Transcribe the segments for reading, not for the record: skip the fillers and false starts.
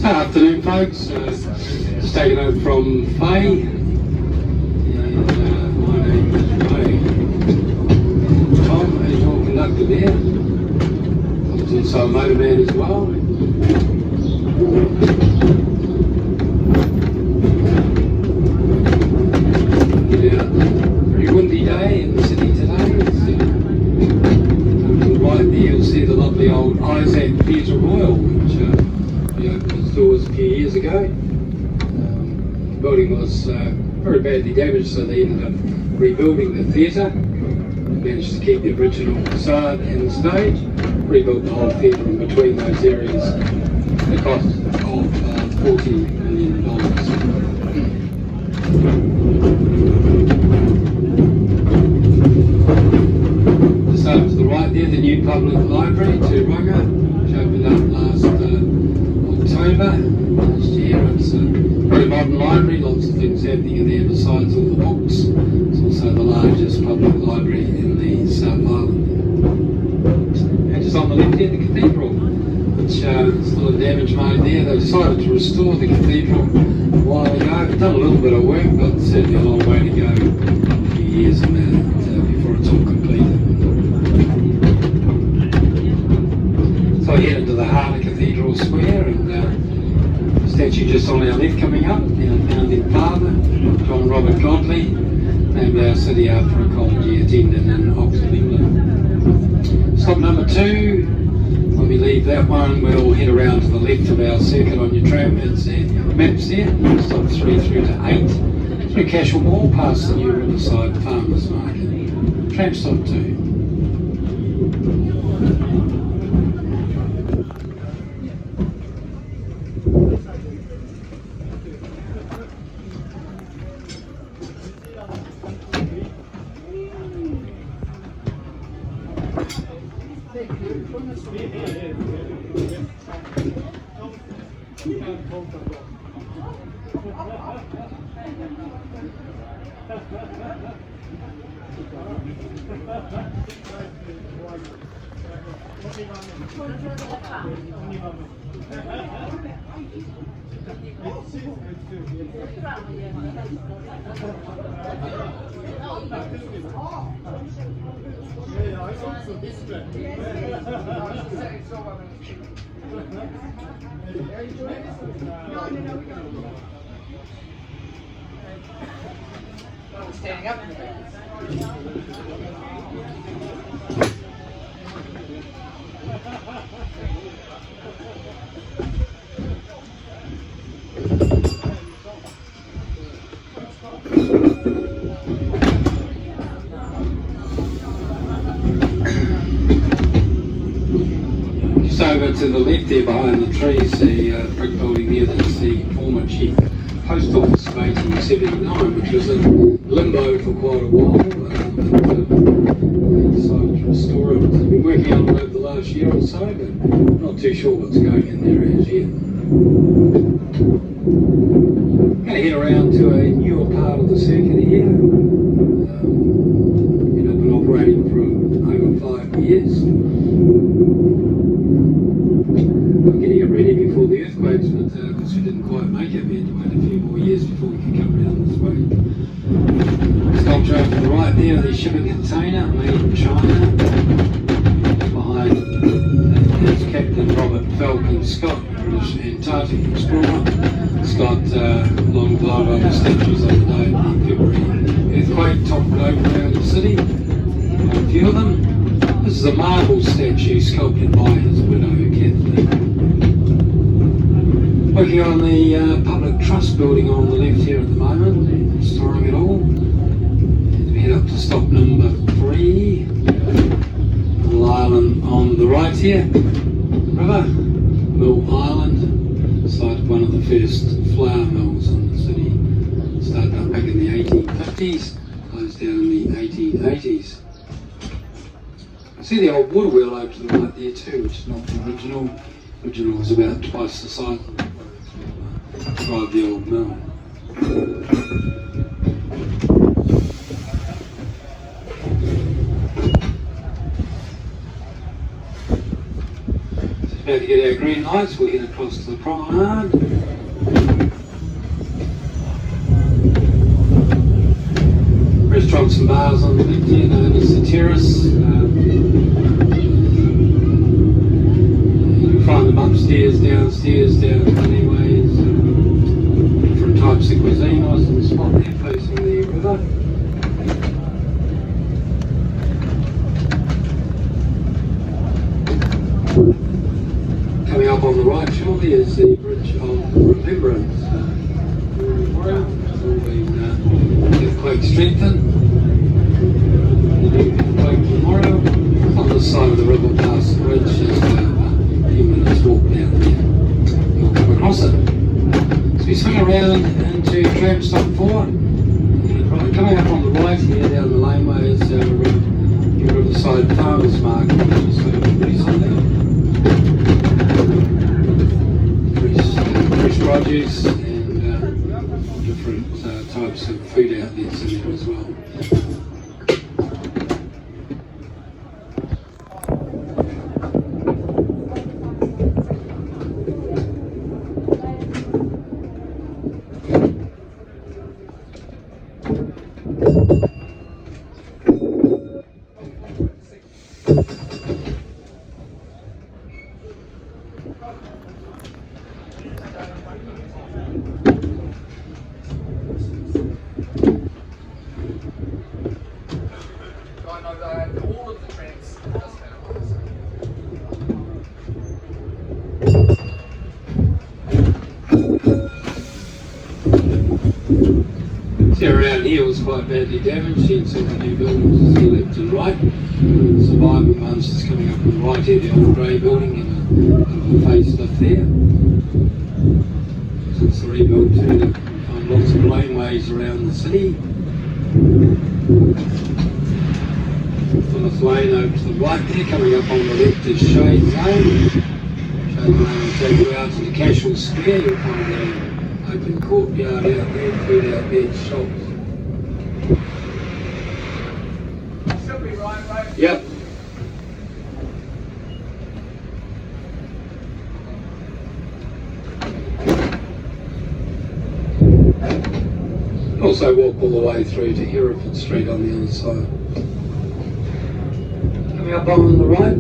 Afternoon, folks. Just taken over from Faye, and my name is Tom, as your conductor there. I was also a motorman as well. Very windy day in the city today. Right there you'll see the lovely old Isaac Theatre Royal, which we opened its doors a few years ago. The building was very badly damaged, so they ended up rebuilding the theatre. Managed to keep the original facade and the stage, rebuilt the whole theatre in between those areas at the cost of $40 million. Just over to the right there, the new public library, Tramway, which opened up last October last year. It's a very modern library, lots of things happening in there besides all the books. It's also the largest public library in the South Island. And just on the left here, the cathedral, which is still in damage mode there. They decided to restore the cathedral a while ago. They've done a little bit of work, but certainly a long way to go, a few years on that before it's all completed. So I head into the heart of Cathedral Square, and the statue just on our left coming up, our founding father, John Robert Godley, named our city after a college he attended in Oxford, England. Stop number 2, when we leave that one, we'll head around to the left of our circuit on your tram maps there. Stop 3 through to 8, through Cashel Mall, past the new Riverside Farmers Market. Tram stop 2. Standing up. Just over to the left there behind the trees, the brick building there, that's the former chief post office of 1879, which was in limbo for quite a while, but they decided to restore it. They've been working on it over the last year or so, but not too sure what's going in there as yet. I'm going to head around to a newer part of the circuit here. Been up and operating for over 5 years. We're getting it ready before the earthquakes, but because we didn't quite make it, we had to wait a few more years before we could come around this way. Sculpture over to the right there, the shipping container made in China. Behind is Captain Robert Falcon Scott, British Antarctic explorer. Scott long glide over statues on the day of the February earthquake, toppled over around the city. A few of them. This is a marble statue sculpted by his widow, Kathleen. Working on the public trust building on the left here at the moment, storing it all. We head up to stop number 3, Little Island on to the right here, river, Mill Island, site of one of the first flour mills in the city. Started up back in the 1850s, closed down in the 1880s. See the old water wheel over to the right there too, which is not the original. The original was about twice the size of the drive the old mill. So about to get our green lights, we'll head across to the promenade. Restaurants and bars on the left here, known as the terrace. You'll find them upstairs, downstairs, down alleyways, different types of cuisine. Nice little spot there facing the river. Coming up on the right shortly is the Bridge of Remembrance. It's all been earthquake strengthened. Earthquake tomorrow. On this side of the river past the bridge, just a few minutes walk down there. You'll come across it. So we swing around into tram stop 4. Right, coming up on the right here down the laneway is our Riverside Farmers Market, which is pretty something. Fresh produce and different types of food outlets in there as well. Around here was quite badly damaged. You can see the new buildings to the left and right. The surviving ones just coming up on the right here, the old grey building and a facelift there. Since the rebuild too, you find lots of laneways around the city. Plymouth Lane over to the right there, coming up on the left is Shade Lane. Shade Lane will take you out to the Casual Square. You'll find an open courtyard out there, food outlet, shops. Should be right? Yep. Also walk all the way through to Hereford Street on the other side. Coming up on the right,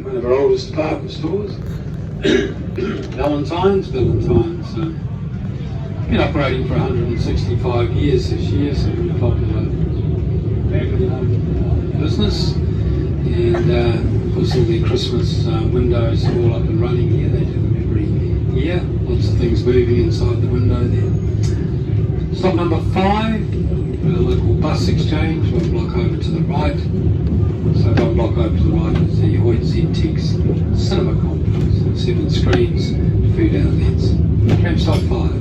one of our oldest department stores, Valentine's. Been operating for 165 years this year, so very popular family-owned business. And of course all their Christmas windows are all up and running here. They do them every year. Lots of things moving inside the window there. Stop number 5, a local bus exchange, one block over to the right. So one block over to the right is the Hoyt ZTX cinema complex, 7 screens, food outlets. Tram stop 5.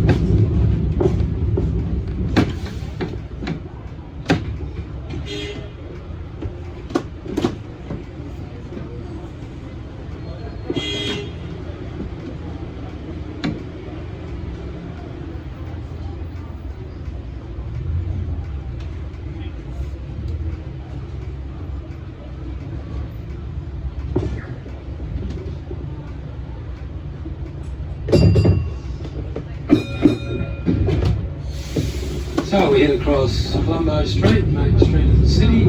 So we head across Colombo Street, main street of the city.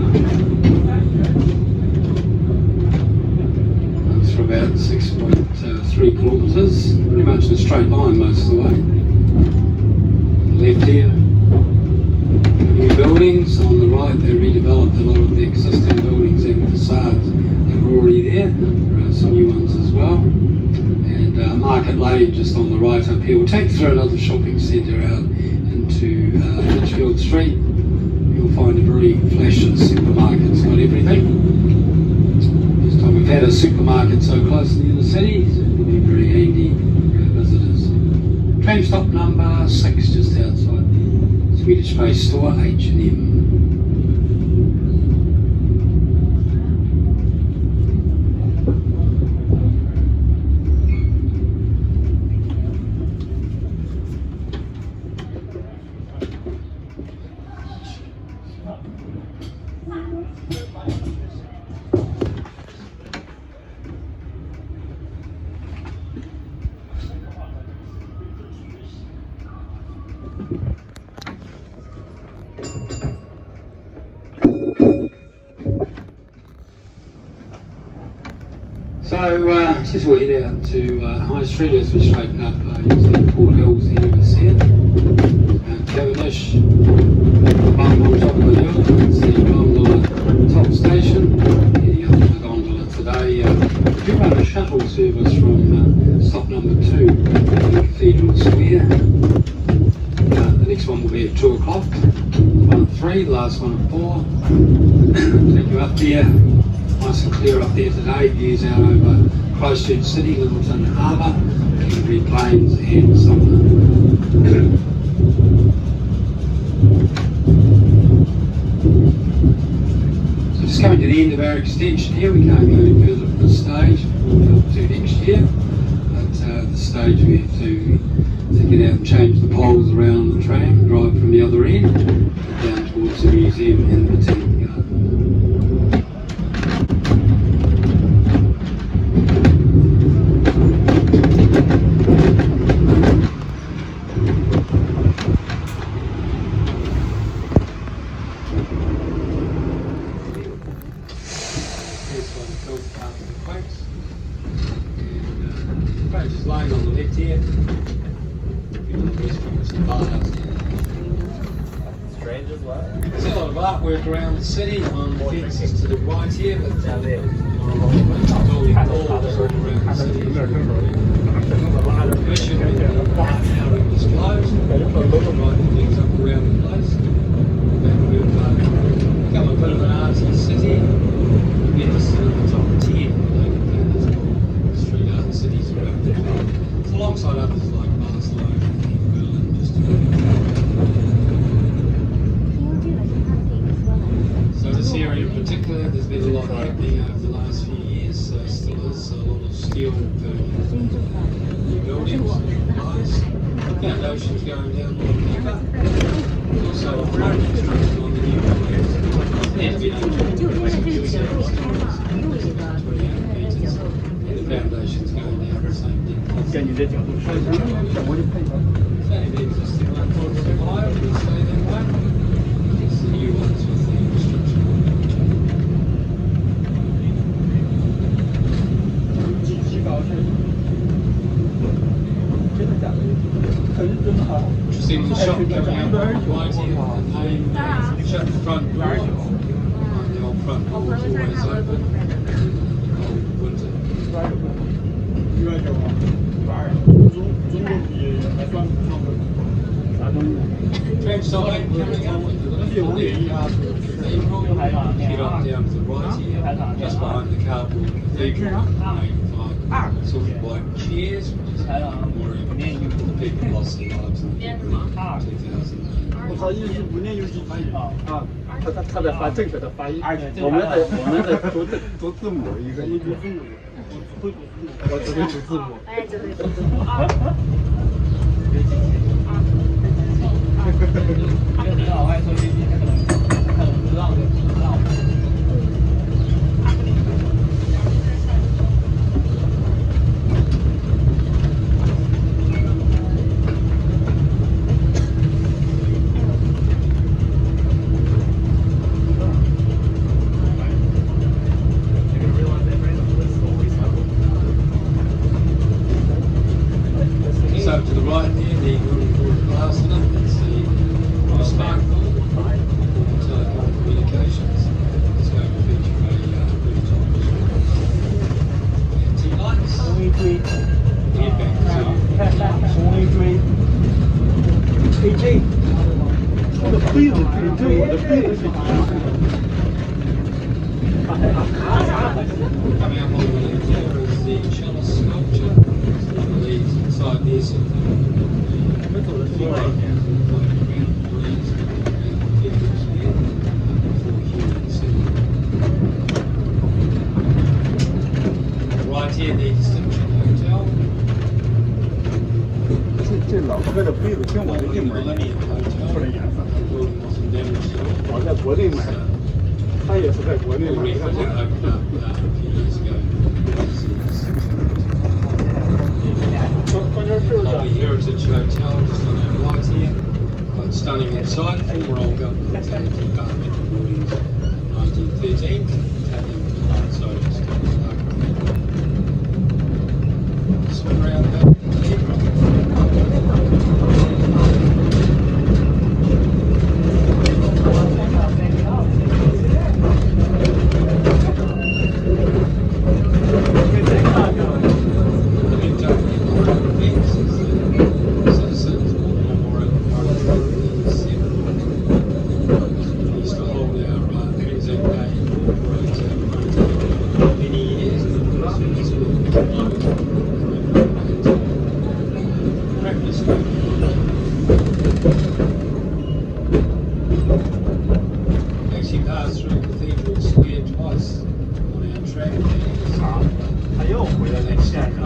Runs for about 6.3 kilometres, pretty much in a straight line most of the way. Left here, new buildings. On the right, they redeveloped a lot of the existing buildings and facades that were already there. There are some new ones as well. And Market Lane just on the right up here. We'll take you through another shopping centre out into Litchfield Street. You'll find a very flashy supermarket. It's got everything. This time we've had had a supermarket so close to the inner city, so it would be very handy for visitors. Tram stop number 6, just outside the Swedish-based store, H&M. So just we'll head out to High Street as we straighten up. You see Port Hills here, we see it. Cavendish, bump on top of the hill, you can see Gondola top station. Heading up to the Gondola today. We do run a shuttle service from stop number 2 in Cathedral Square. The next one will be at 2 o'clock, one at 3, the last one at 4. Take you up there. Nice and clear up there today, views out over Christchurch City, Littleton Harbour, Canterbury Plains and Sumner. So just coming to the end of our extension here, we can't go any further at this stage, we'll go to next year, but at this stage we have to get out and change the poles around the tram, drive from the other end, down towards the museum and the Botanic Garden. Just lying on the left here. Strange as well. There's a lot of artwork around the city on the fences to the right here, but it's all the walls around the city. Permission with the art now it was closed. Writing things up around the place. But we've become a bit of an arty city. We get to sit at the top 10. Street art cities around the world. It's alongside others like Barcelona and Berlin, just So this area in particular, there's been a lot happening over the last few years. So still is a lot of steel new buildings, lights, foundations going down a lot deeper. There's also a road construction on the new buildings. There's been foundations going down the same thing. The existing one will survive and stay that way. It's the new ones with the construction. Interesting the shop coming up on the right here, the name, shut the front door. The old front door is always open. Cold winter. Tram stop coming up with the cathedral. Head on down to the right here, just behind the cardboard cathedral. Sort of white chairs, which is memorial to the people who lost their lives in 2008. 不好意思，不念游戏翻译啊，他在发正确的发音，我们在读字母，一个 A B 字母，我只会读字母。哎，只会读字母啊。你好，欢迎收听今天的看我们知道的知道。To the right there, the building called glass in it, it's the spark pool, telecom communications. It's going to feature a rooftop and tea lights. Head back to红锥 AJ 我的杯子对我的杯子是 Coming up on the left there is the chalice sculpture. Leads inside this. 我们走的是另外一边。Right here, the Distinction Hotel. 这老哥的杯子跟我的一模一样， Millennium 出 Hotel. 的颜色。 The building wasn't damaged at all. 我在国内买的，他也是在国内 The 买 refit 的。 opened up a few years ago. 关键是 Lovely heritage hotel just on our right here. Quite stunning inside. Four old government parliamentary buildings. 1913. Italian outside of swim around that. Actually passed through Cathedral Square twice on our tramway. 他又回来在线上。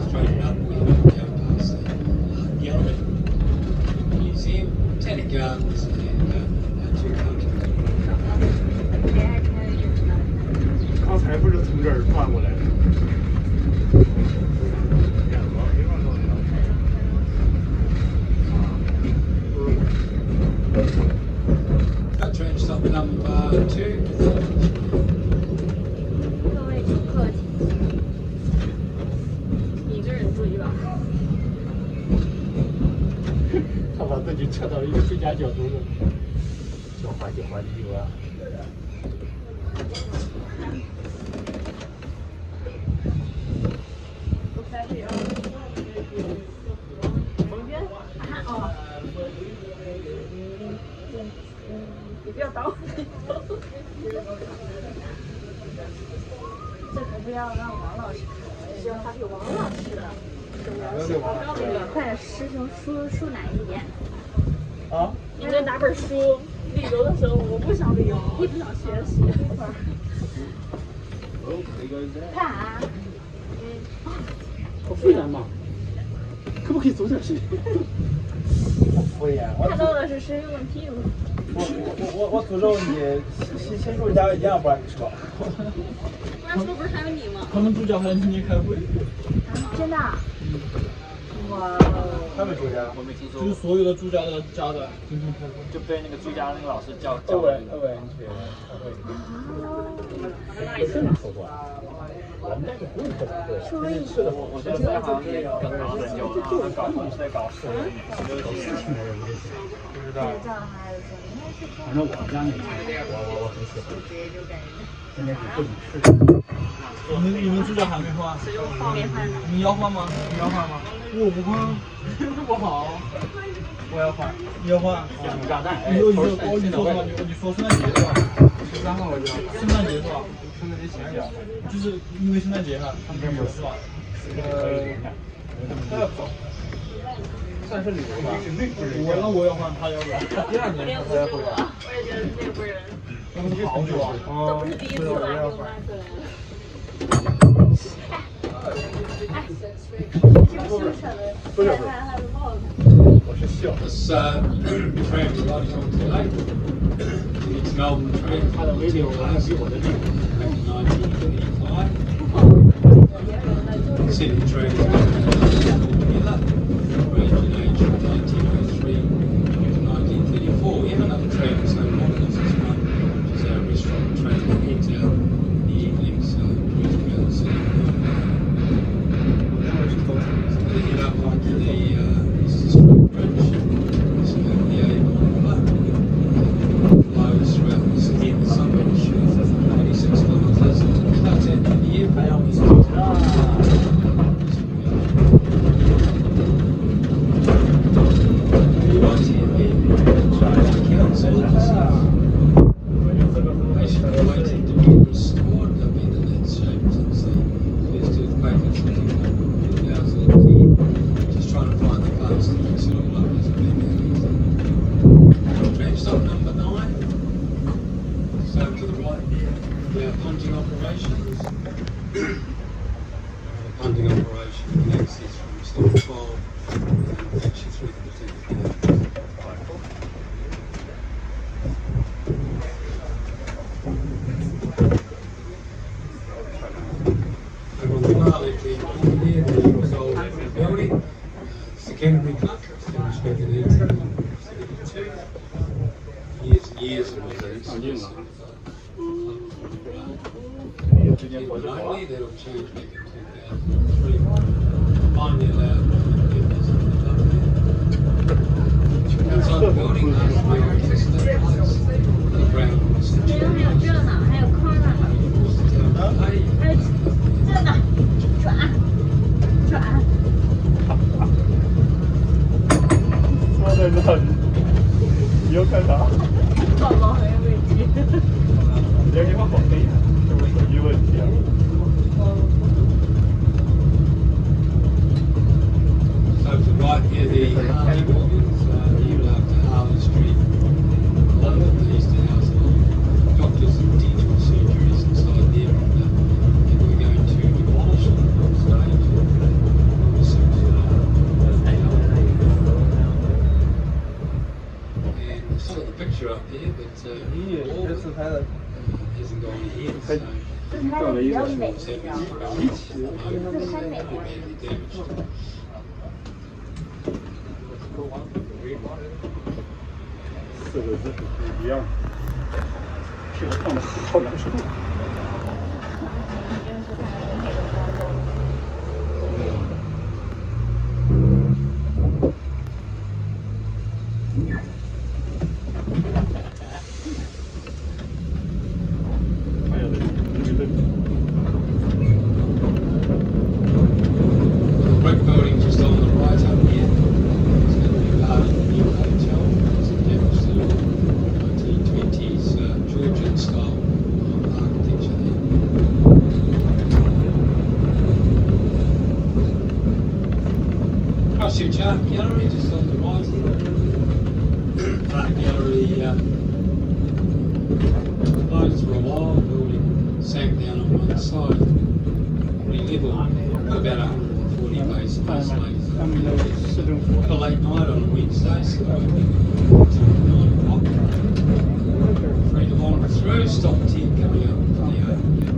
Straight up, we went down past the gallery, museum, Botanic Gardens, and our two countries. 刚才不是从这儿转过来的。 Cut train stop number 2. 各位乘客，你一个人注意吧。他把自己撤到一个最佳角度了。小滑稽滑稽啊！哦。你不要挡我。这可不要让王老师看，是要发给王老师的。快点，师兄书难一点。啊？你这拿本书，旅游的时候我不想旅游，我只想学习。看啊。好敷衍嘛？可不可以走点心？敷衍。看到的是师兄的屁股。我诅咒你，新住家一样不让你撤。那不是还有你吗？他们主教还今天开会。真的？哇！他们住家，我没听说过，就是所有的住家的家长今天开会。就被那个住家那个老师叫二伟你去开会。这哪说过？我们那个不用开会。所以我觉得在行那个搞很久了，他搞同事在搞事，不知道。反正我家那个，我很喜欢。现在是不理事。你们住家还没换？方便换。你要换吗？你要换吗？我不换，不好。我要换。你要换？养炸弹。你说什么？你说圣诞节是吧13号我就要。圣诞节是吧？圣诞节前一就是因为圣诞节哈，他们这有是吧？他要走，算是旅游吧。那我要换，他要不要？第2年他才回来。我也觉得内部人那不是好久啊？都不是第一次来给我拉出来了。不是，还是帽子。我是笑。 This tram is running on today. It's Melbourne train. 他的威力我还比我的厉害。 1935. Sydney train is together. Range in age from 1903 to 1934. We have another train that's no longer than this one, which is our restaurant train that heads out in the evening, so please go and see. They head up onto the Street Bridge. So the Avon River flows throughout the city in the suburbs. 26 kilometres. Cuts out in the airport. punting operations. The punting operation connects this from step 12 and actually through the particular. And on the far left hand corner there, there's the old building. It's the Canterbury Club, established back in 1872. Years and years of it. Only that'll change back in 2003. Finally allowed members of the club there. Outside the building, there's the old Tester place. The ground was the 这还有这呢，还有坑呢，还有这呢，转转。坐在那里，你要干啥？宝宝很有问题。你要给我好背呀，是不是手机问题啊？ So to the right here, the Harley buildings, named after Harley Street, London. They used to house doctors and dental surgeries inside there, and we're going to demolish them on stage. And there's still the picture up there, but all of it hasn't gone ahead. So 这是它的比较美 what's 的， happening around this at the 这 moment 是 is 很美 badly damaged. 四个字是一样，是放的好难受。还有这个。 The brick building just on the right up here is going to be part of the new hotel. It's established in the 1920s Georgian style architecture there. Christchurch Art Gallery just on the right here. Art Gallery closed for a while. The building sank down on one side. Re-leveled about 140 base space later. 他们的市政府 Got a late night on a Wednesday, so until 9 o'clock. Free to wander through, stop 10 coming up from the open gate.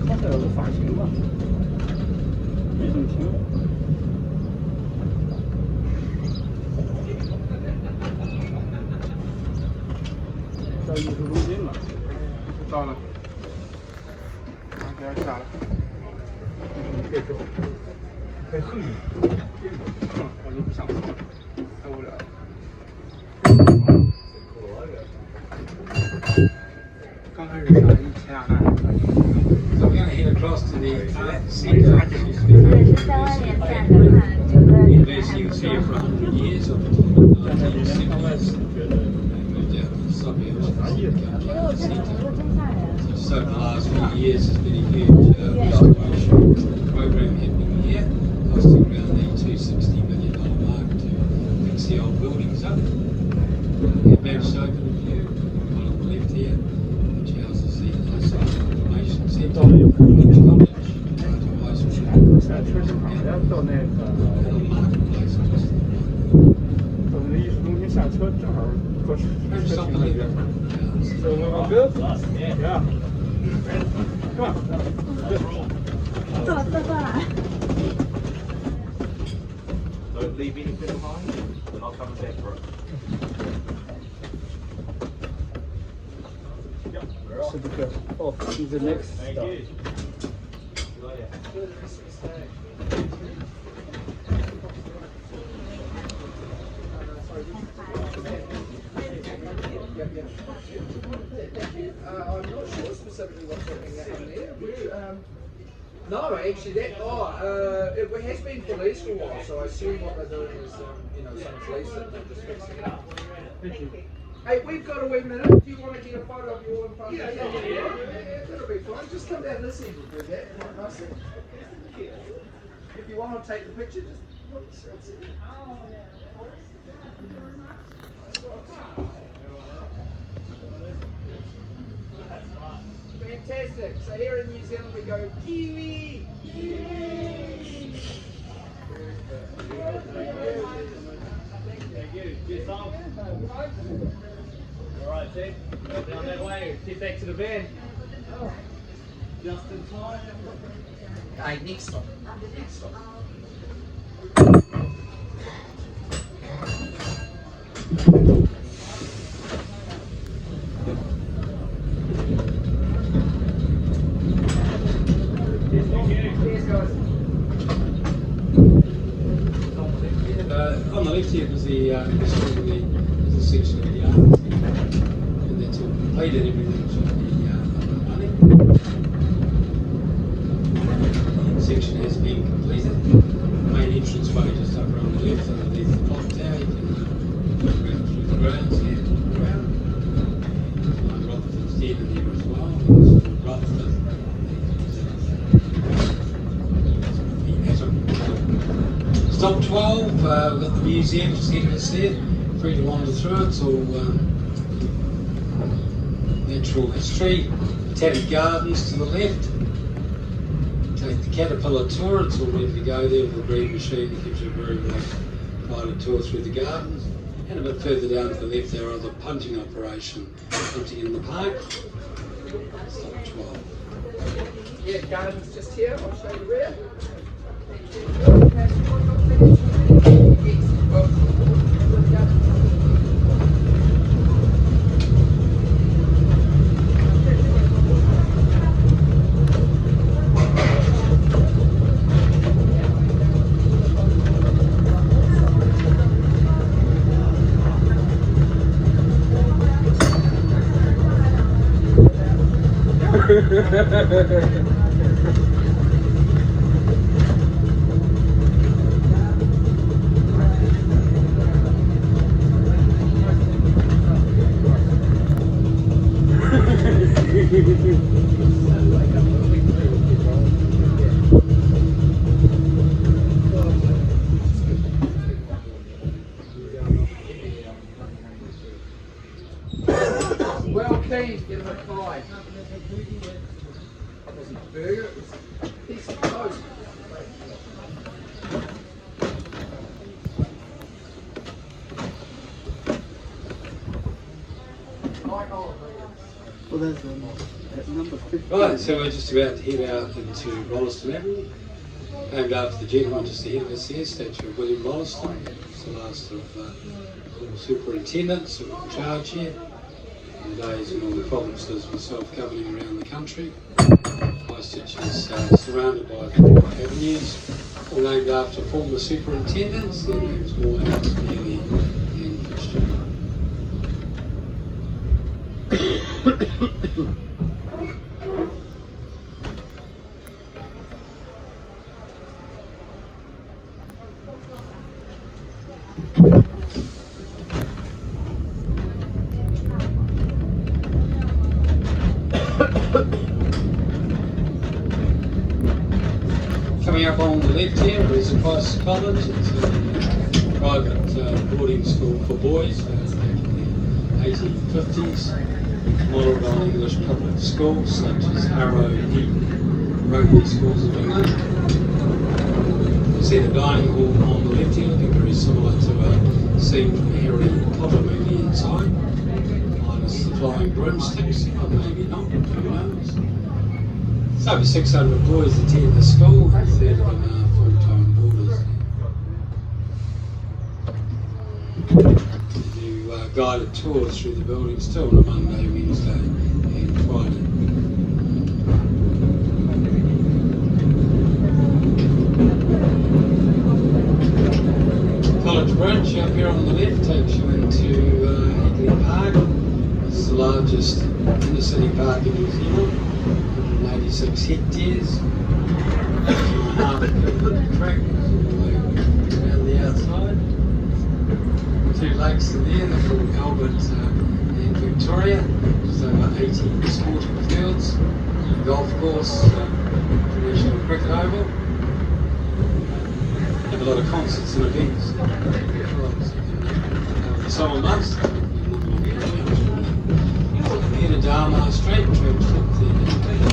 刚才有个发型吧，没怎么听。到艺术中心了，到了，给他下了。可以走，可以横着。我就不想走了，太无聊了。刚开始上1200。 So we're going to head across to the centre. 对，是在外面站着看整个 University was here for 100 years, up until the 1970s. And moved out to the suburbs and come down to the centre. So over the last few years, there's been a huge restoration program happening here, costing around the $260 million mark to fix the old buildings up. Head back open view, one on the left here, which houses the information centre, College, high school, 在车市旁边到那个 and the marketplace across the right. 到那个艺术中心下车，正好坐车 Maybe 车 something 停那 like 边。 that. So all good? Yeah. Come on. 坐来。 Don't leave anything behind, then I'll come back for it. 是这个 off to the next Thank stop. you. I'm not sure specifically what's happening there. No, actually, it has been for lease for a while. So I assume what they're doing is, someone's leased it and they're just fixing it up. Hey, we've got a wee minute. Do you want to get a photo of you all in front of me? Yeah, that'll be fine. Just come down this end and do that. Nice. If you want to take the picture, just. Fantastic. So here in New Zealand we go Kiwi. Thank you. Good song. Alright, Ted. Down that way. Get back to the van. Just in time. Hey, next stop. Next stop. On the left here was the section of the yard, and that's all completed. Everything should be up and running. The section has been completed. The main entrance way just over on the left, underneath the clock tower. You can look around through the grounds here, around. Rutherford's dead in there as well. Rutherford. Stop 12, we've got the museum just ahead of us there, free to wander through. It's all natural history. Botanic Gardens to the left. Take the Caterpillar tour, it's all ready to go there with the breed machine that gives you a very well guided tour through the gardens. And a bit further down to the left there are the punting operation, punting in the park. Stop 12. Yeah, gardens just here. I'll show you where. Well clean, give them a five. It wasn't a burger, it was a piece of toast. Well, there's at number 50. Right, so we're just about to head out into Rolleston Avenue. Named after the gentleman just ahead of us here, statue of William Rolleston. It's the last of all superintendents who were in charge here. In the days when all the provinces were self-governing around the country. Christchurch is surrounded by 4 avenues, all named after former superintendents. Their names Morehouse, Neely and Christchurch. Coming up on the left here is the Christ College. It's a private boarding school for boys back in the 1850s. Modelled on English public schools such as Harrow, Eton, Rugby schools of England. You see the dining hall on the left here, looking very similar to a scene from a Harry Potter movie inside. Minus the flying broomsticks, or maybe not, who knows. It's over 600 boys attend the school, 30 of them are full-time boarders. They do guided tours through the buildings too on a Monday, Wednesday and Friday. College Bridge up here on the left takes you into Hagley Park. It's the largest inner city park in New Zealand. 186 hectares, 2.5 kilometre track all the way around the outside. 2 lakes are there, they're called Albert and Victoria. Just over 80 sporting fields, a golf course, traditional cricket oval. Have a lot of concerts and events over the summer months. Here to Darmar Street, Tramway.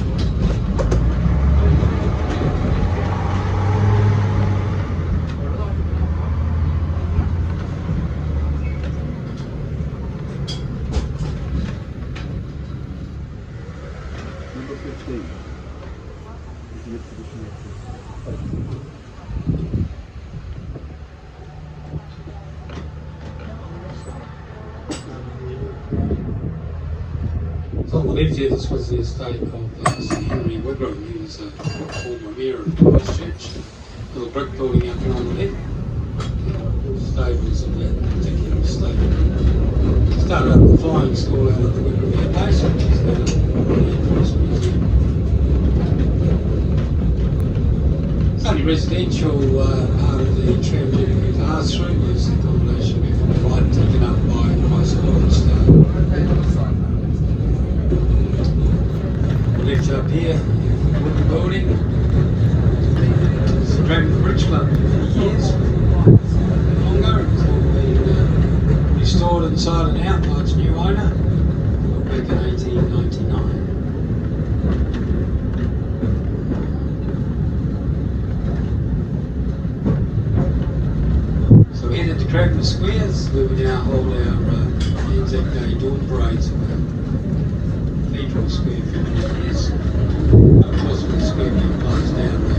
Number 15. So on the left here, this was the estate of Sir Henry Wigram. He was a former mayor of Christchurch. Little brick building out there on the left. Stables of that particular estate. Started up the flying school out of the Wigram Air Base, which is now the Air Force Museum. It's only residential part of the Tramway that we passed through was the combination before the light taken up by Christ College. Left up here, wooden building. It's a Tramway Bridge Club for many years. Longer, it's all been restored inside and out by its new owner. Back in 1899. So we headed to Tramway Squares, where we now hold our Anzac Day dawn parades of our Cathedral Square for many years. Of course, the square being closed down, we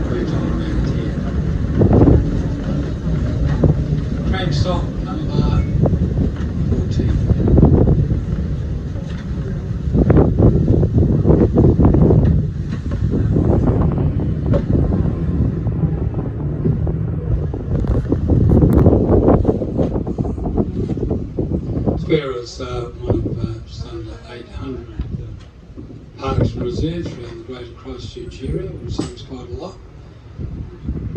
moved on around here. Tram stop number 14. Square is one of just under 800 parks and reserves around the greater Christchurch area, which seems quite a lot.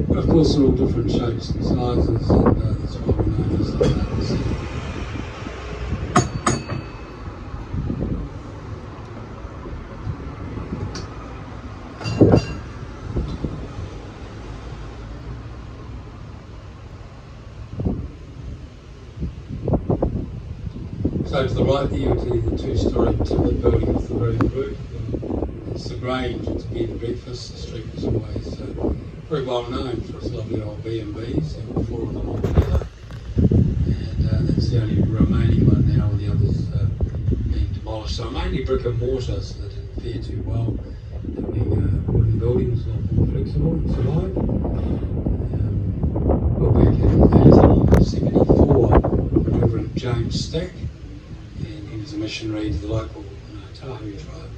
But of course they're all different shapes and sizes, and that's why we're known as the parks. So to the right there, you'll see the two-storey timber building with the roof roof. It's the Grange, it's bed and breakfast. The street was always very well known for its lovely old B&Bs. There were 4 of them all together. And that's the only remaining one now, with the others being demolished. So mainly brick and mortar, so they didn't fare too well. They being wooden buildings, a lot more flexible and survived. Well, back in 1874, Reverend James Stack, and he was a missionary to the local Tahu tribe.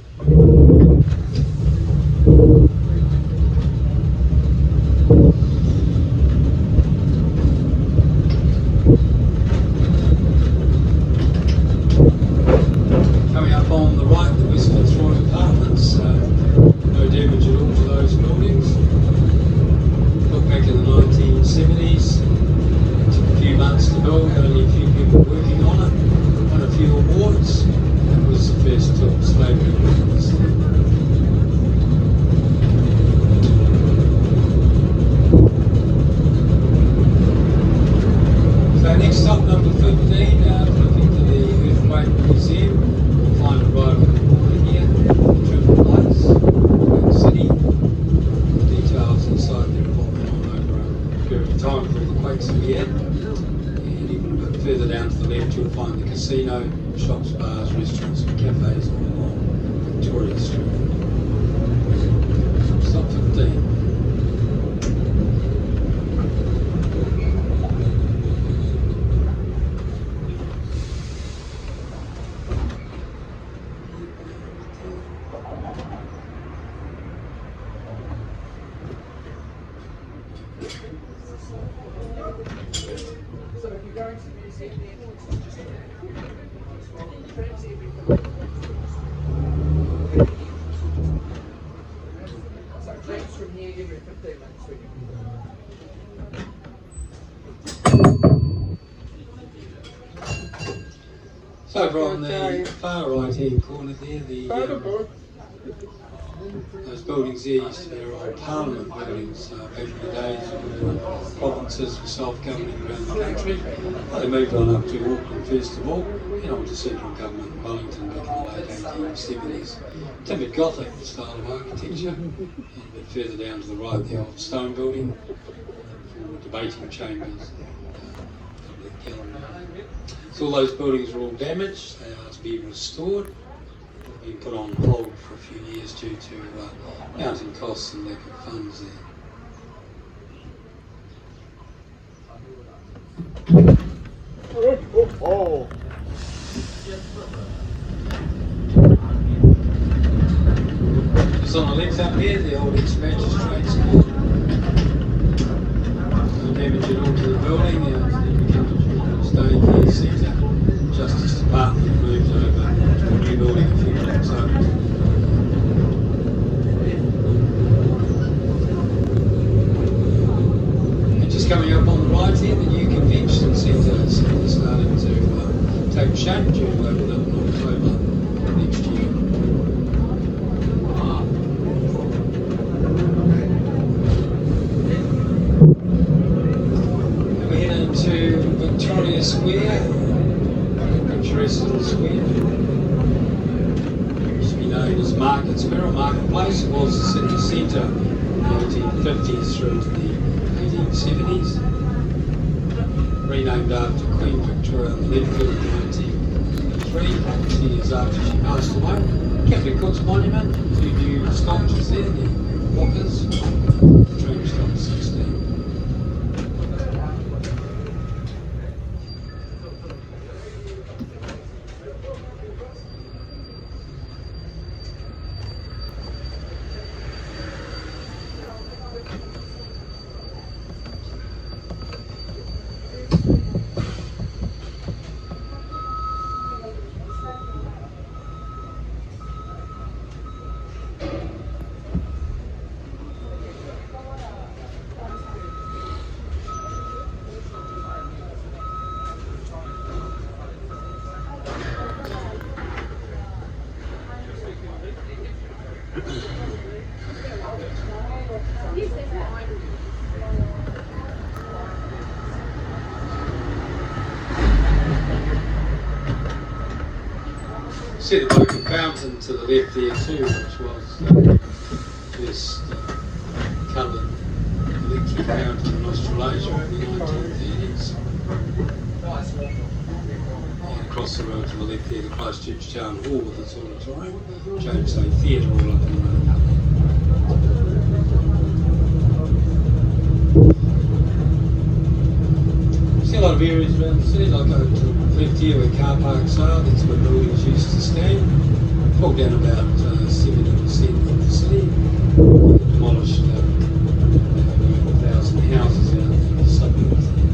Coming up on the right, the West Fitzroy Apartments. No damage at all to those buildings. Look back in the 1970s. It took a few months to build, only a few people working on it. Won a few awards. It was the first slavery buildings. So next stop, number 15, looking to the Earthquake Museum. We'll find it right on the corner here, Tramway Place, the city. The details inside there of what went on over a period of time with all the quakes that we had. And even a bit further down to the left, you'll find the casino, shops, bars, restaurants and cafes all along Victoria Street. Stop 15. So if you're going to the museum, just so trams from here every 15 minutes. So over on the far right hand corner there, those buildings there used to be our old Parliament buildings back in the days when provinces were self-governing around the country. They moved on up to Auckland first of all, and on to central government in Wellington back in the late 1870s. Timbered Gothic style of architecture, and a bit further down to the right the old stone building, for debating chambers, gallery. So all those buildings are all damaged, they are to be restored. been put on hold for a few years due to mounting costs and lack of funds there. Oh. Just on the links up here, the old ex-magistrate school. No damage at all to the building. It becomes a staying care centre. Justice Department moved over to a new building a few blocks over. And just coming up on the right here, the new convention centre is starting to take shape, due to open up in October next year. To Victoria Square, picturesque little square. Used to be known as Market Square or Marketplace. It was the city centre in the 1850s through to the 1870s. Renamed after Queen Victoria in Leadfield in 1903, 10 years after she passed away. Catholic Cook's Monument, two new sculptures there, the Walkers, Tramway 16. See the local fountain to the left there too, which was the first coloured electric fountain in Australasia in the 1930s. And across the road to the left there, the Christchurch Town Hall with its auditorium, James Day Theatre all up in the road. See a lot of areas around the city, like over to the left here where car parks are, that's where buildings used to stand. Pulled down about 70% of the city, demolished over 1,000 houses out in the suburbs there.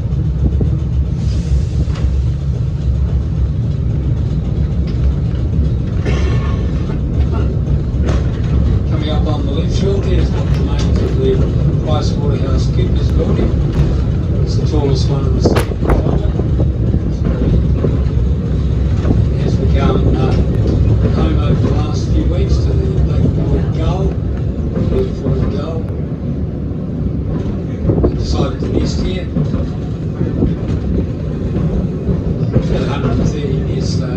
Coming up on the left shoulder is what remains of the PricewaterhouseCoopers building. It's the tallest one in the city. It has become home over the last few weeks to the Lakeport Gull, beautiful gull. They decided to nest here. It's got 130 nests. They are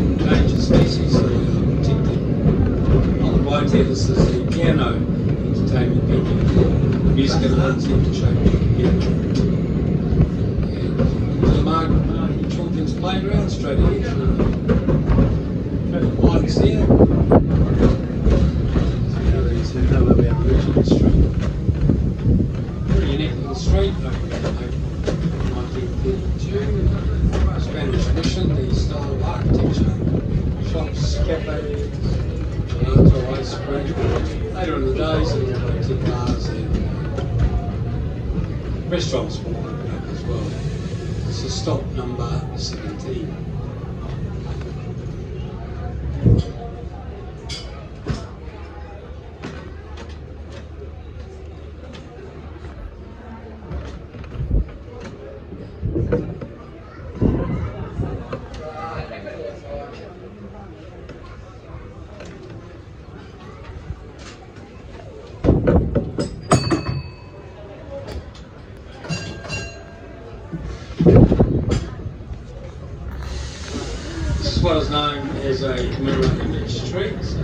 endangered species, so they are protected. On the right here, this is the piano entertainment venue. Music and arts entertainment here. And the Margaret Children's Playground straight ahead. Lights there. Now these who know about Regent Street. Pretty unique little street, opened in April 1932. Spanish Mission, the style of architecture. Shops, cafes, gelato, ice cream. Later in the days, there were boutique bars and restaurants will open up as well. This is stop number 17. This is what is known as a mirror image street. So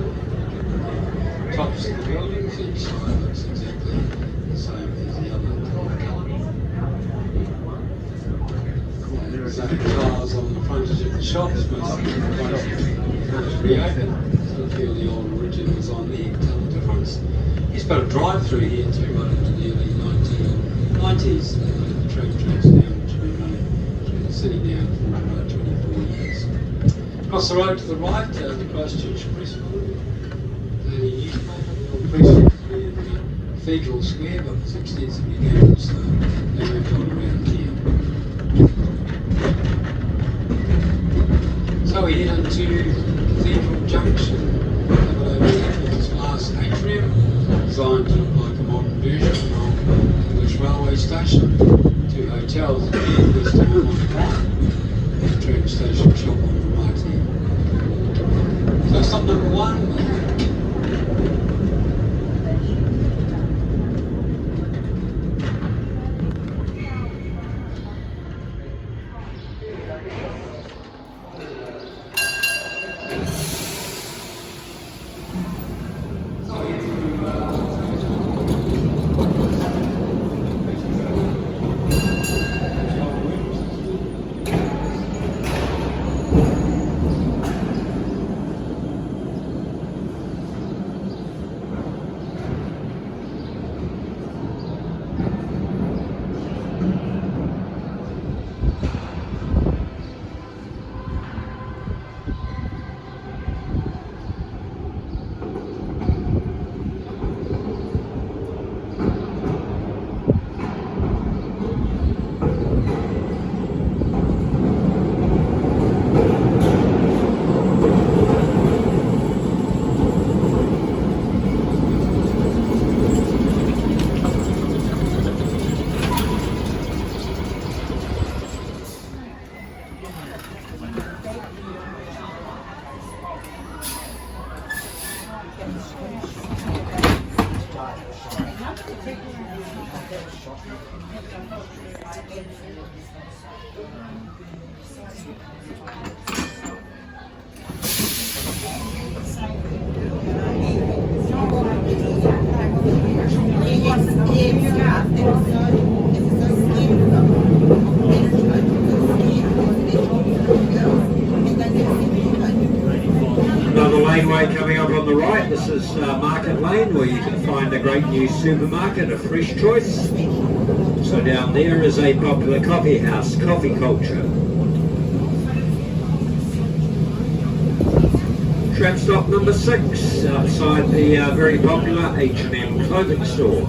tops of the buildings, each side looks exactly the same as the other. So cars on the frontage of the shops, most of the frontage reopened. So a few of the old originals on there, tell the difference. He's got a drive-through here too, right into the early 1990s. The tram tracks now, which have been running, sitting down for 24 years. Across the road to the right, the Christchurch press building. Daily newspaper, the old press in Federal Square, but it's extensively damaged, so they moved on around here. So we head into Cathedral Junction, have it over here for this last atrium, designed to look like a modern version of the English railway station. Two hotels here, west and one on the right, the train station shop on the right here. So stop number one. Another laneway coming up on the right. This is Market Lane, where you can find a great new supermarket, a Fresh Choice. So down there is a popular coffee house, Coffee Culture. Tram stop number 6, outside the very popular H&M clothing store.